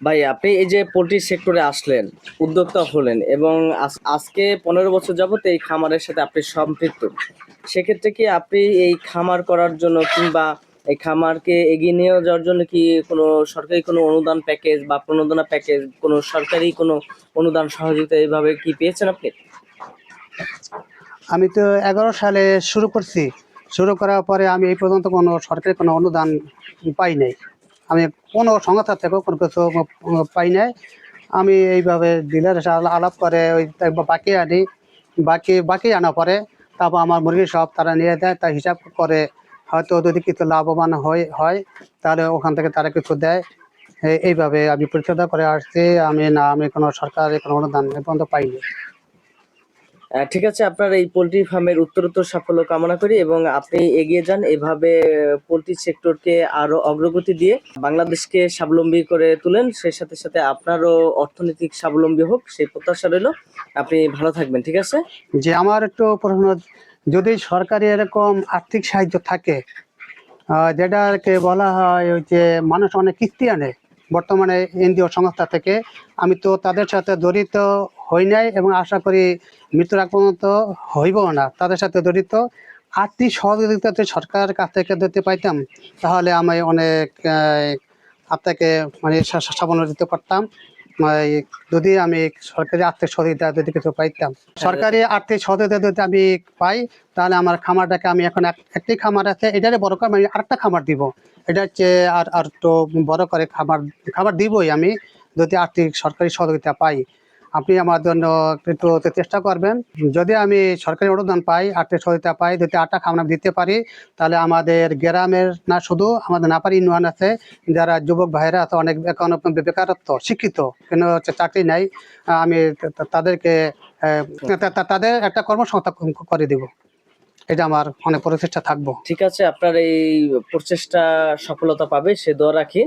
ভাই আপনি এই যে পোল্ট্রি সেক্টরে আসলেন, উদ্যোক্তা হলেন এবং আজকে 15 বছর যাবত এই খামারের সাথে আপনি সম্পৃক্ত। সেক্ষেত্রে কি আপনি এই খামার করার জন্য কিংবা এই খামারকে এগিয়ে নিয়ে যাওয়ার জন্য কি কোনো সরকারি কোনো অনুদান প্যাকেজ বা প্রণোদনা প্যাকেজ, কোনো সরকারি কোনো অনুদান সহযোগিতা এইভাবে কি পেয়েছেন আপনি? আমি তো 11 সালে শুরু করছি। শুরু করার পরে আমি এই পর্যন্ত কোনো সরকারি কোনো অনুদান পাই নাই। আমি কোনো সংস্থা থেকেও কোনো কিছু পাই নাই। আমি এইভাবে ডিলারের সাথে আলাপ করে ওই বাকি আনি, বাকি আনা পরে তারপর আমার মুরগি সব তারা নিয়ে দেয়, তার হিসাব করে হয়তো যদি কিছু লাভবান হয় তাহলে ওখান থেকে তারা কিছু দেয়। এইভাবে আমি পরিচালনা করে আসছি। আমি কোনো সরকারি কোনো অনুদান এ পর্যন্ত পাইনি। ঠিক আছে, আপনার এই পোল্ট্রি ফার্মের উত্তরোত্তর সাফল্য কামনা করি এবং আপনি এগিয়ে যান এভাবে। পোল্ট্রি সেক্টরকে আরো অগ্রগতি দিয়ে বাংলাদেশকে স্বাবলম্বী করে তুলেন, সেই সাথে সাথে আপনারও অর্থনৈতিক স্বাবলম্বী হোক সেই প্রত্যাশা রইল। আপনি ভালো থাকবেন, ঠিক আছে? যে আমার একটু প্রশ্ন, যদি সরকারি এরকম আর্থিক সাহায্য থাকে, যেটাকে বলা হয় ওই যে মানুষ অনেক কিস্তি আনে বর্তমানে এনজিও সংস্থা থেকে, আমি তো তাদের সাথে জড়িত হই নাই এবং আশা করি মৃত্যুর আগ পর্যন্ত হইবও না তাদের সাথে জড়িত। আর্থিক সহযোগিতা যদি সরকারের কাছ থেকে দিতে পাইতাম তাহলে আমি অনেক আপনাকে মানে সাবলম্বী দিতে পারতাম। এই যদি আমি সরকারি আর্থিক সহযোগিতা যদি কিছু পাইতাম, সরকারি আর্থিক সহযোগিতা যদি আমি পাই, তাহলে আমার খামারটাকে, আমি এখন একটি খামার আছে, এটারে বড় করে আমি আরেকটা খামার দিব। এটা হচ্ছে আর একটু বড় করে খামার খামার দিবই আমি, যদি আর্থিক সরকারি সহযোগিতা পাই। আপনি আমার জন্য একটু চেষ্টা করবেন। যদি আমি সরকারি অনুদান পাই, আর্থিক সহযোগিতা পাই, যদি আটটা খামার আমি দিতে পারি, তাহলে আমাদের গ্রামের না, শুধু আমাদের নাপারি ইউনিয়ন আছে, যারা যুবক ভাইরা আছে অনেক, এখন বেকারত্ব, শিক্ষিত কিন্তু হচ্ছে চাকরি নাই, আমি তাদেরকে তাদের একটা কর্মসংস্থান করে দিব। এটা আমার অনেক প্রচেষ্টা থাকবো। ঠিক আছে, আপনার এই প্রচেষ্টা সফলতা পাবে সে দোয়া রাখি।